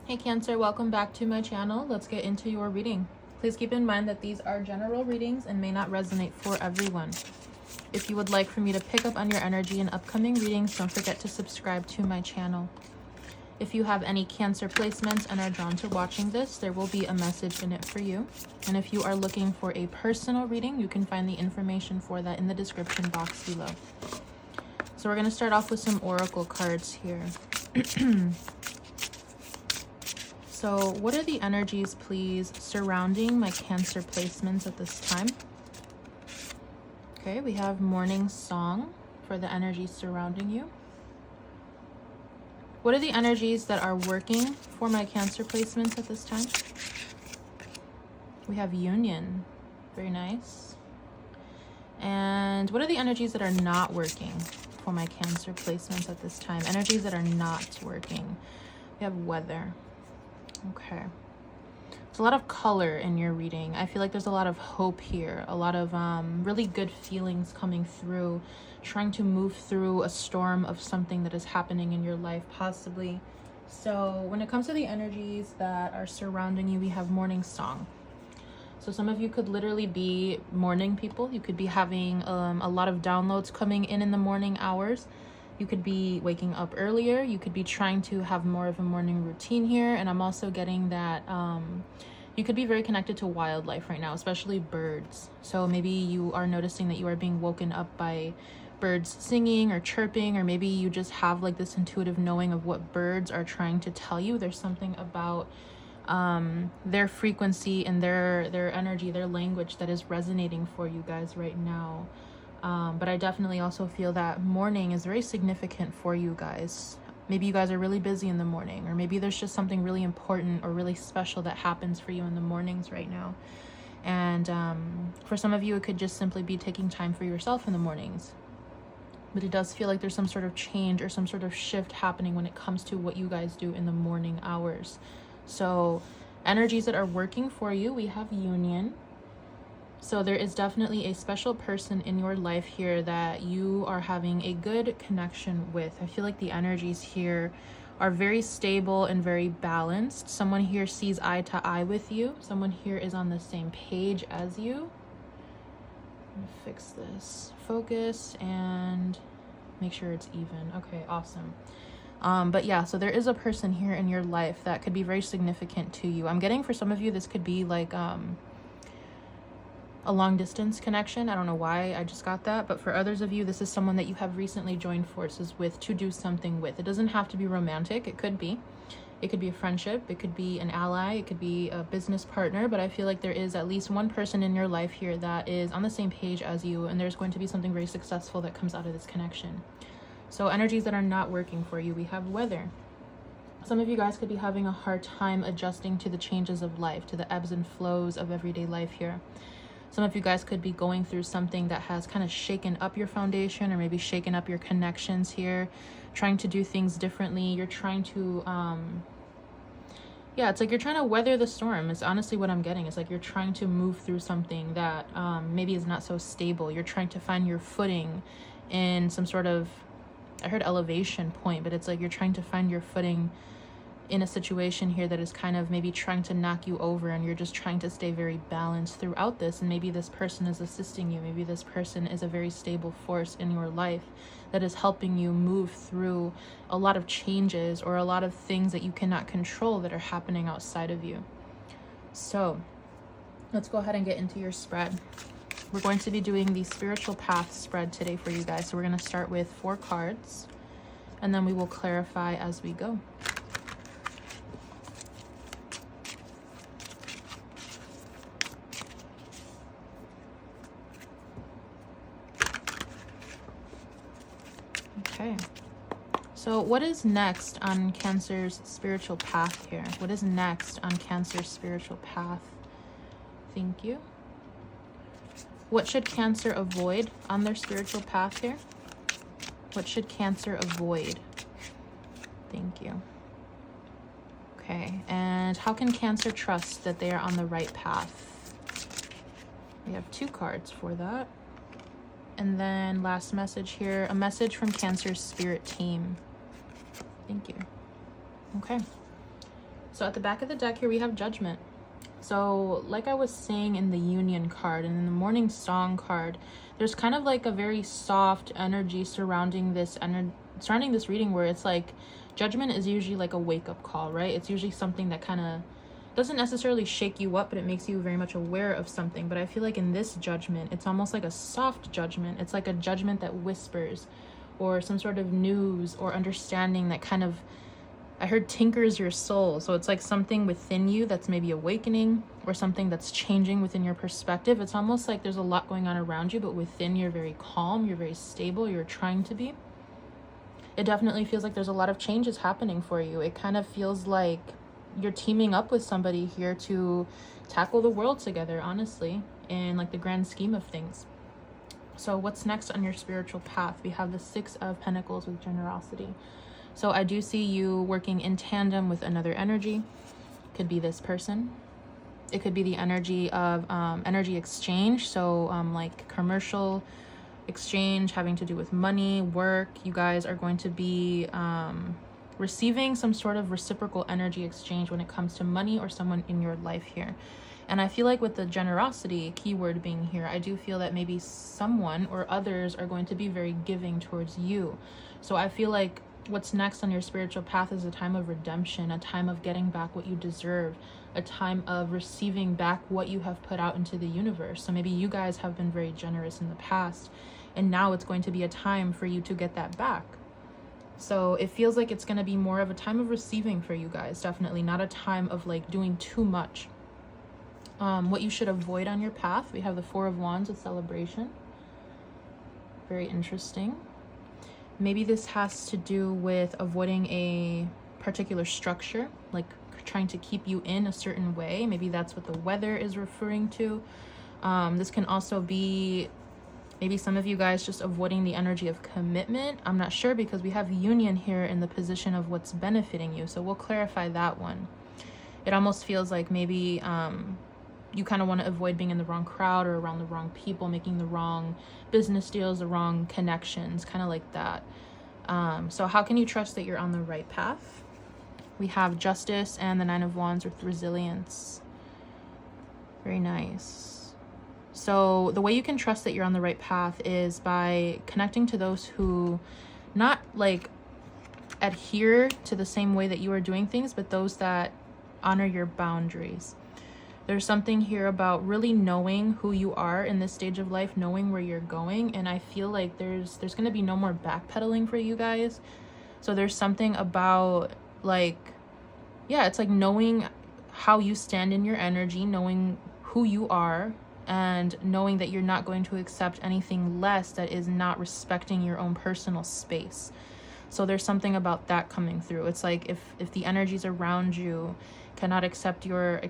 Hey Cancer, welcome back to my channel. Let's get into your reading. Please keep in mind that these are general readings and may not resonate for everyone. If you would like for me to pick up on your energy in upcoming readings, don't forget to subscribe to my channel. If you have any Cancer placements and are drawn to watching this, there will be a message in it for you. And if you are looking for a personal reading, you can find the information for that in the description box below. So we're going to start off with some oracle cards here. So what are the energies, please, surrounding my Cancer placements at this time? Okay, we have morning song for the energies surrounding you. What are the energies that are working for my Cancer placements at this time? We have union. Very nice. And what are the energies that are not working for my Cancer placements at this time? Energies that are not working. We have weather. Okay. There's a lot of color in your reading. I feel like there's a lot of hope here, a lot of really good feelings coming through, trying to move through a storm of something that is happening in your life, possibly. So when it comes to the energies that are surrounding you, we have morning song. So some of you could literally be morning people. You could be having a lot of downloads coming in the morning hours. You could be waking up earlier. You could be trying to have more of a morning routine here. And I'm also getting that you could be very connected to wildlife right now, especially birds. So maybe you are noticing that you are being woken up by birds singing or chirping, or maybe you just have like this intuitive knowing of what birds are trying to tell you. There's something about their frequency and their energy, their language that is resonating for you guys right now. But I definitely also feel that morning is very significant for you guys. Maybe you guys are really busy in the morning, or maybe there's just something really important or really special that happens for you in the mornings right now. And for some of you, it could just simply be taking time for yourself in the mornings. But it does feel like there's some sort of change or some sort of shift happening when it comes to what you guys do in the morning hours. So energies that are working for you, we have union. So there is definitely a special person in your life here that you are having a good connection with. I feel like the energies here are very stable and very balanced. Someone here sees eye to eye with you. Someone here is on the same page as you. I'm gonna fix this. Focus and make sure it's even. Okay, awesome. But yeah, so there is a person here in your life that could be very significant to you. I'm getting for some of you, this could be like a long distance connection. I don't know why I just got that, but for others of you, this is someone that you have recently joined forces with to do something with. It doesn't have to be romantic. It could be a friendship, it could be an ally, it could be a business partner, but I feel like there is at least one person in your life here that is on the same page as you, and there's going to be something very successful that comes out of this connection. So energies that are not working for you, we have weather. Some of you guys could be having a hard time adjusting to the changes of life, to the ebbs and flows of everyday life here. Some of you guys could be going through something that has kind of shaken up your foundation, or maybe shaken up your connections here, trying to do things differently. You're trying to, yeah, it's like you're trying to weather the storm. It's honestly what I'm getting. It's like you're trying to move through something that maybe is not so stable. You're trying to find your footing in some sort of, I heard elevation point, but it's like you're trying to find your footing in a situation here that is kind of maybe trying to knock you over, and you're just trying to stay very balanced throughout this. And maybe this person is assisting you. Maybe this person is a very stable force in your life that is helping you move through a lot of changes or a lot of things that you cannot control that are happening outside of you. So let's go ahead and get into your spread. We're going to be doing the spiritual path spread today for you guys. So we're going to start with 4 cards, and then we will clarify as we go. Okay, so what is next on Cancer's spiritual path here? What is next on Cancer's spiritual path? Thank you. What should Cancer avoid on their spiritual path here? What should Cancer avoid? Thank you. Okay, and how can Cancer trust that they are on the right path? We have 2 cards for that. And then last message here, a message from Cancer's spirit team. Thank you. Okay. So at the back of the deck here, we have Judgment. So like I was saying in the Union card and in the Morning Song card, there's kind of like a very soft energy surrounding this reading, where it's like Judgment is usually like a wake-up call, right? It's usually something that kind of doesn't necessarily shake you up, but it makes you very much aware of something. But I feel like in this Judgment, it's almost like a soft judgment. It's like a judgment that whispers, or some sort of news or understanding that kind of, I heard, tinkers your soul. So it's like something within you that's maybe awakening, or something that's changing within your perspective. It's almost like there's a lot going on around you, but within you're very calm, you're very stable, you're trying to be. It definitely feels like there's a lot of changes happening for you. It kind of feels like you're teaming up with somebody here to tackle the world together, honestly, in like the grand scheme of things. So what's next on your spiritual path? We have the 6 of Pentacles with generosity. So I do see you working in tandem with another energy. Could be this person. It could be the energy of energy exchange. So like commercial exchange, having to do with money, work. You guys are going to be receiving some sort of reciprocal energy exchange when it comes to money or someone in your life here. And I feel like with the generosity keyword being here, I do feel that maybe someone or others are going to be very giving towards you. So I feel like what's next on your spiritual path is a time of redemption, a time of getting back what you deserve, a time of receiving back what you have put out into the universe. So maybe you guys have been very generous in the past, and now it's going to be a time for you to get that back. So it feels like it's going to be more of a time of receiving for you guys, definitely not a time of like doing too much. What you should avoid on your path, we have the 4 of Wands, a celebration. Very interesting. Maybe this has to do with avoiding a particular structure, like trying to keep you in a certain way. Maybe that's what the weather is referring to. This can also be maybe some of you guys just avoiding the energy of commitment. I'm not sure, because we have union here in the position of what's benefiting you. So we'll clarify that one. It almost feels like maybe you kind of want to avoid being in the wrong crowd or around the wrong people, making the wrong business deals, the wrong connections, kind of like that. So how can you trust that you're on the right path? We have Justice and the 9 of Wands with resilience. Very nice. So the way you can trust that you're on the right path is by connecting to those who not like adhere to the same way that you are doing things, but those that honor your boundaries. There's something here about really knowing who you are in this stage of life, knowing where you're going. And I feel like there's going to be no more backpedaling for you guys. So there's something about like, yeah, it's like knowing how you stand in your energy, knowing who you are, and knowing that you're not going to accept anything less that is not respecting your own personal space. So there's something about that coming through. It's like if the energies around you cannot accept your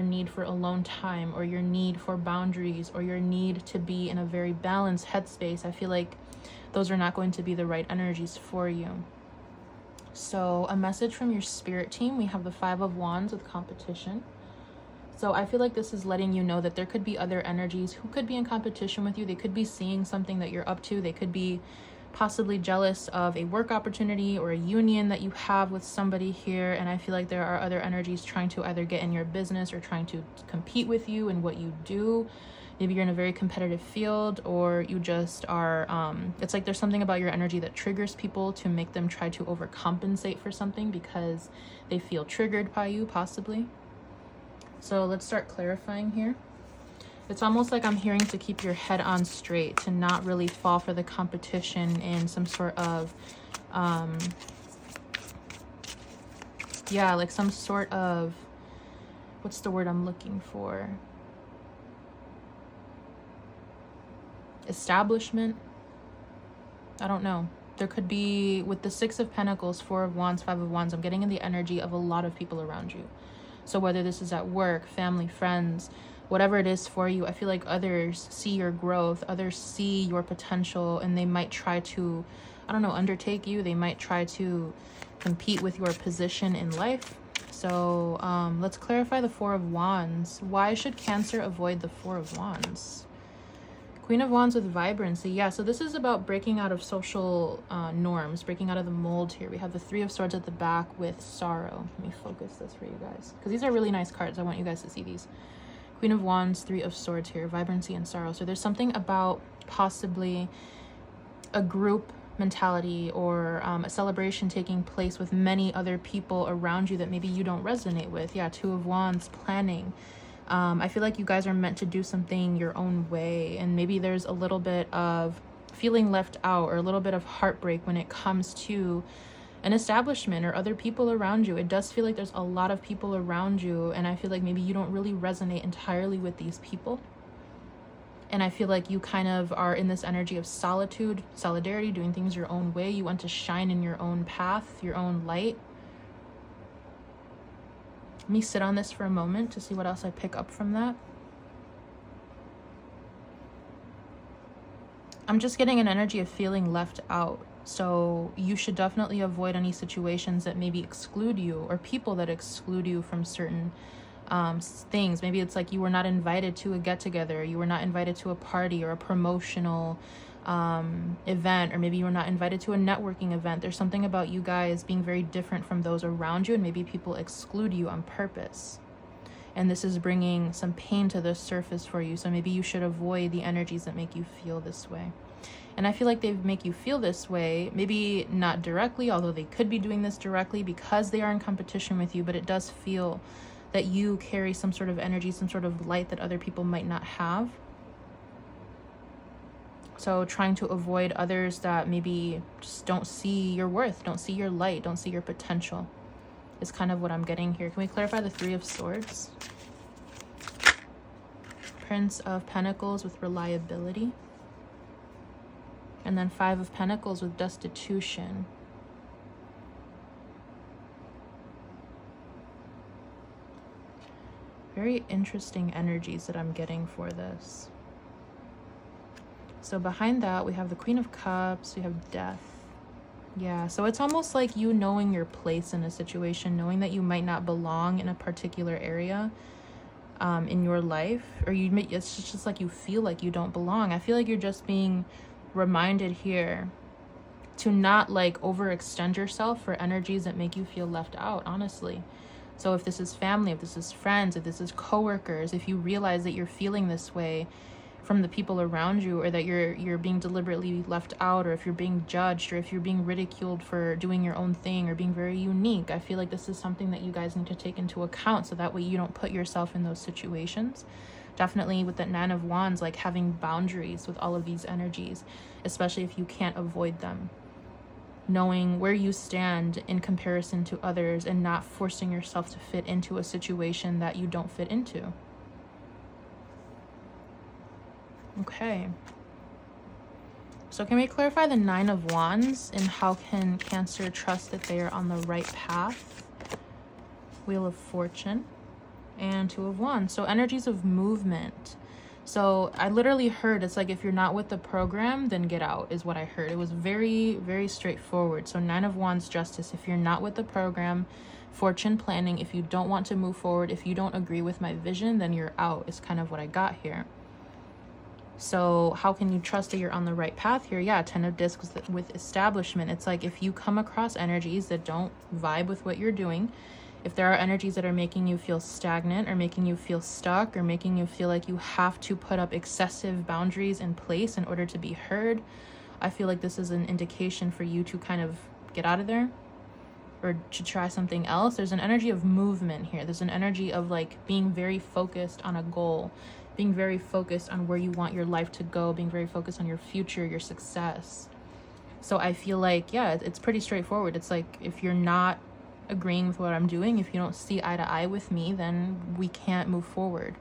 need for alone time, or your need for boundaries, or your need to be in a very balanced headspace, I feel like those are not going to be the right energies for you. So a message from your spirit team, we have the 5 of Wands with competition. So I feel like this is letting you know that there could be other energies who could be in competition with you. They could be seeing something that you're up to. They could be possibly jealous of a work opportunity or a union that you have with somebody here. And I feel like there are other energies trying to either get in your business or trying to compete with you in what you do. Maybe you're in a very competitive field, or you just are, it's like there's something about your energy that triggers people to make them try to overcompensate for something because they feel triggered by you, possibly. So let's start clarifying here. It's almost like I'm hearing to keep your head on straight, to not really fall for the competition in some sort of, yeah, like some sort of, what's the word I'm looking for? Establishment? I don't know. There could be, with the 6 of Pentacles, 4 of Wands, 5 of Wands, I'm getting in the energy of a lot of people around you. So whether this is at work, family, friends, whatever it is for you, I feel like others see your growth, others see your potential, and they might try to, I don't know, undertake you. They might try to compete with your position in life. So let's clarify the 4 of Wands. Why should Cancer avoid the 4 of Wands? Queen of Wands with vibrancy. Yeah, so this is about breaking out of social norms, breaking out of the mold here. We have the Three of Swords at the back with sorrow. Let me focus this for you guys, because these are really nice cards. I want you guys to see these. Queen of Wands, Three of Swords here, vibrancy and sorrow. So there's something about possibly a group mentality or a celebration taking place with many other people around you that maybe you don't resonate with. Yeah, Two of Wands, planning. I feel like you guys are meant to do something your own way, and maybe there's a little bit of feeling left out or a little bit of heartbreak when it comes to an establishment or other people around you. It does feel like there's a lot of people around you, and I feel like maybe you don't really resonate entirely with these people. And I feel like you kind of are in this energy of solitude, solidarity, doing things your own way. You want to shine in your own path, your own light. Let me sit on this for a moment to see what else I pick up from that. I'm just getting an energy of feeling left out. So you should definitely avoid any situations that maybe exclude you, or people that exclude you from certain things. Maybe it's like you were not invited to a get-together, you were not invited to a party or a promotional event, or maybe you were not invited to a networking event. There's something about you guys being very different from those around you, and maybe people exclude you on purpose, and this is bringing some pain to the surface for you. So maybe you should avoid the energies that make you feel this way. And I feel like they make you feel this way, maybe not directly, although they could be doing this directly because they are in competition with you, but it does feel that you carry some sort of energy, some sort of light that other people might not have. So trying to avoid others that maybe just don't see your worth, don't see your light, don't see your potential is kind of what I'm getting here. Can we clarify the Three of Swords? Prince of Pentacles with reliability. And then Five of Pentacles with destitution. Very interesting energies that I'm getting for this. So behind that, we have the Queen of Cups, we have Death. Yeah, so it's almost like you knowing your place in a situation, knowing that you might not belong in a particular area in your life, or it's just like you feel like you don't belong. I feel like you're just being reminded here to not like overextend yourself for energies that make you feel left out, honestly. So if this is family, if this is friends, if this is coworkers, if you realize that you're feeling this way from the people around you, or that you're being deliberately left out, or if you're being judged, or if you're being ridiculed for doing your own thing or being very unique, I feel like this is something that you guys need to take into account, so that way you don't put yourself in those situations. Definitely with that Nine of Wands, like having boundaries with all of these energies, especially if you can't avoid them. Knowing where you stand in comparison to others, and not forcing yourself to fit into a situation that you don't fit into. Okay. So can we clarify the Nine of Wands, and how can Cancer trust that they are on the right path? Wheel of Fortune and Two of Wands. So energies of movement. So I literally heard, it's like, if you're not with the program, then get out, is what I heard. It was very, very straightforward. So Nine of Wands, Justice. If you're not with the program, fortune planning. If you don't want to move forward, if you don't agree with my vision, then you're out, is kind of what I got here. So how can you trust that you're on the right path here? Yeah, Ten of Discs with establishment. It's like, if you come across energies that don't vibe with what you're doing, if there are energies that are making you feel stagnant, or making you feel stuck, or making you feel like you have to put up excessive boundaries in place in order to be heard, I feel like this is an indication for you to kind of get out of there, or to try something else. There's an energy of movement here. There's an energy of like being very focused on a goal, being very focused on where you want your life to go, being very focused on your future, your success. So I feel like, yeah, it's pretty straightforward. It's like, if you're not agreeing with what I'm doing, if you don't see eye to eye with me, then we can't move forward.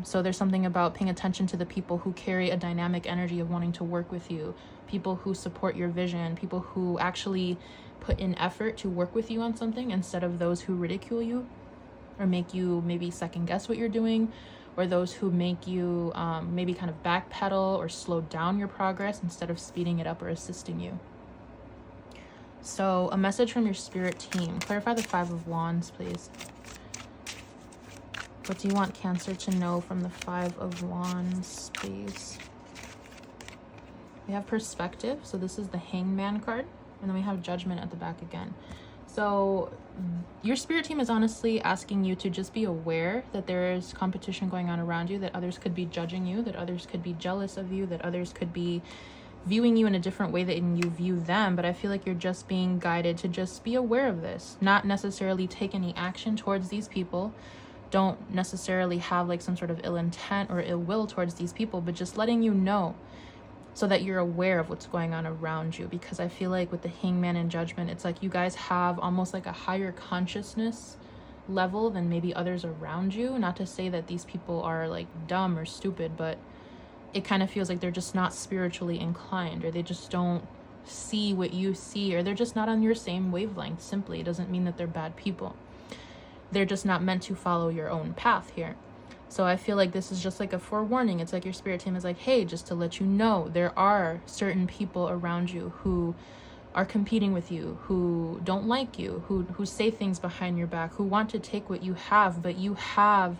So there's something about paying attention to the people who carry a dynamic energy of wanting to work with you, people who support your vision, people who actually put in effort to work with you on something, instead of those who ridicule you or make you maybe second guess what you're doing, or those who make you maybe kind of backpedal or slow down your progress instead of speeding it up or assisting you. So a message from your spirit team. Clarify the Five of Wands, please. What do you want Cancer to know from the Five of Wands, please? We have Perspective. So this is the Hangman card. And then we have Judgment at the back again. So your spirit team is honestly asking you to just be aware that there is competition going on around you, that others could be judging you, that others could be jealous of you, that others could be viewing you in a different way than you view them. But I feel like you're just being guided to just be aware of this, not necessarily take any action towards these people. Don't necessarily have like some sort of ill intent or ill will towards these people, but just letting you know so that you're aware of what's going on around you. Because I feel like with the Hangman and Judgment, it's like you guys have almost like a higher consciousness level than maybe others around you. Not to say that these people are like dumb or stupid, but it kind of feels like they're just not spiritually inclined, or they just don't see what you see, or they're just not on your same wavelength. Simply, it doesn't mean that they're bad people. They're just not meant to follow your own path here. So I feel like this is just like a forewarning. It's like your spirit team is like, hey, just to let you know, there are certain people around you who are competing with you, who don't like you, who say things behind your back, who want to take what you have, but you have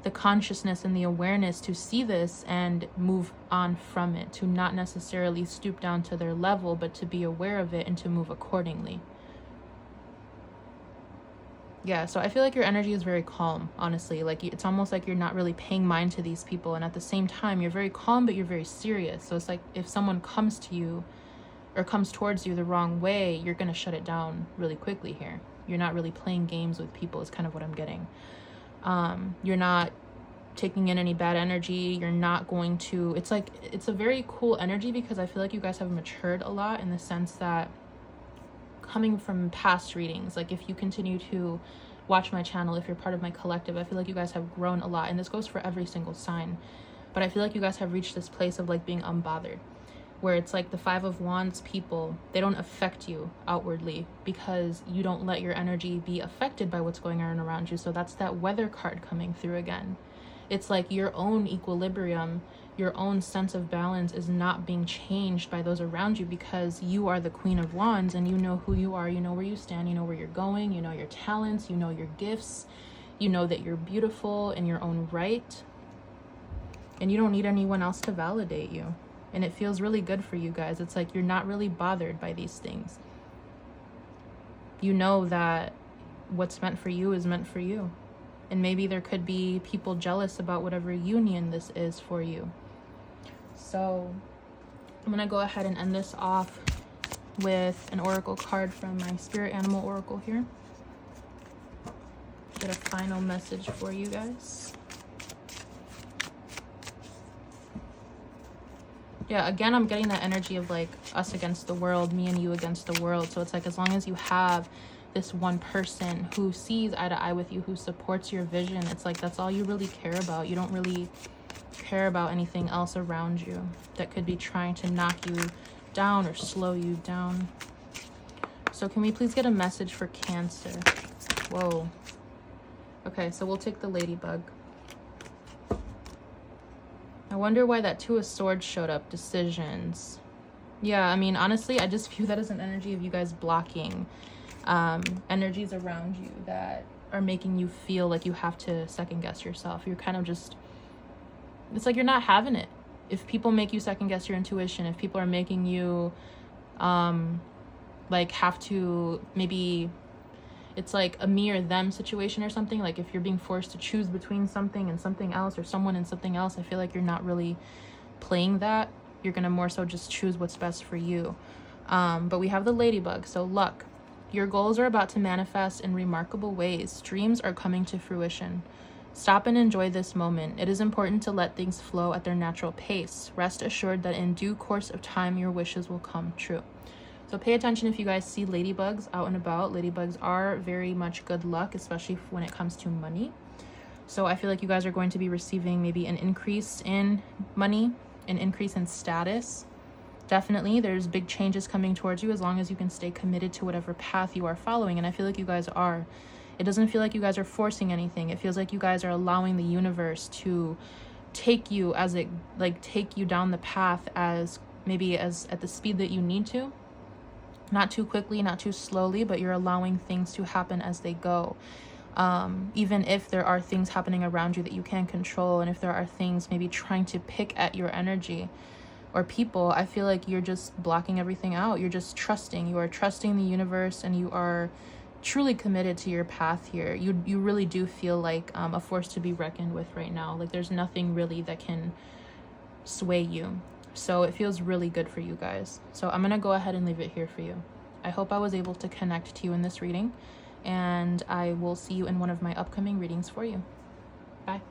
the consciousness and the awareness to see this and move on from it, to not necessarily stoop down to their level, but to be aware of it and to move accordingly. Yeah, so I feel like your energy is very calm, honestly. Like it's almost like you're not really paying mind to these people, and at the same time you're very calm, but you're very serious. So it's like if someone comes to you or comes towards you the wrong way, you're going to shut it down really quickly here. You're not really playing games with people is kind of what I'm getting. You're not taking in any bad energy. You're not going to, it's like, it's a very cool energy, because I feel like you guys have matured a lot, in the sense that coming from past readings, like if you continue to watch my channel, if you're part of my collective, I feel like you guys have grown a lot, and this goes for every single sign. But I feel like you guys have reached this place of like being unbothered, where it's like the Five of Wands people, they don't affect you outwardly because you don't let your energy be affected by what's going on around you. So that's that Weather card coming through again. It's like your own equilibrium, your own sense of balance is not being changed by those around you, because you are the Queen of Wands and you know who you are, you know where you stand, you know where you're going, you know your talents, you know your gifts, you know that you're beautiful in your own right, and you don't need anyone else to validate you. And it feels really good for you guys. It's like you're not really bothered by these things. You know that what's meant for you is meant for you. And maybe there could be people jealous about whatever union this is for you. So I'm going to go ahead and end this off with an oracle card from my spirit animal oracle here. Get a final message for you guys. Yeah, again, I'm getting that energy of like us against the world, me and you against the world. So it's like, as long as you have this one person who sees eye to eye with you, who supports your vision, it's like that's all you really care about. You don't really care about anything else around you that could be trying to knock you down or slow you down. So can we please get a message for Cancer? Whoa. Okay, so we'll take the ladybug. I wonder why that Two of Swords showed up. Decisions. Yeah, I mean, honestly, I just view that as an energy of you guys blocking energies around you that are making you feel like you have to second guess yourself. You're kind of just, it's like you're not having it. If people make you second guess your intuition, if people are making you like have to, maybe it's like a me or them situation or something, like if you're being forced to choose between something and something else, or someone and something else, I feel like you're not really playing that. You're gonna more so just choose what's best for you. But we have the ladybug. So luck. Your goals are about to manifest in remarkable ways. Dreams are coming to fruition. Stop and enjoy this moment. It is important to let things flow at their natural pace. Rest assured that in due course of time, your wishes will come true. So pay attention if you guys see ladybugs out and about. Ladybugs are very much good luck, especially when it comes to money. So I feel like you guys are going to be receiving maybe an increase in money, an increase in status. Definitely, there's big changes coming towards you as long as you can stay committed to whatever path you are following. And I feel like you guys are. It doesn't feel like you guys are forcing anything. It feels like you guys are allowing the universe to take you as it, like, take you down the path as maybe as at the speed that you need to. Not too quickly, not too slowly, but you're allowing things to happen as they go. Even if there are things happening around you that you can't control, and if there are things maybe trying to pick at your energy or people, I feel like you're just blocking everything out. You're just trusting. You are trusting the universe, and you are truly committed to your path here. You really do feel like a force to be reckoned with right now. Like there's nothing really that can sway you. So it feels really good for you guys. So I'm gonna go ahead and leave it here for you. I hope I was able to connect to you in this reading, and I will see you in one of my upcoming readings for you. Bye.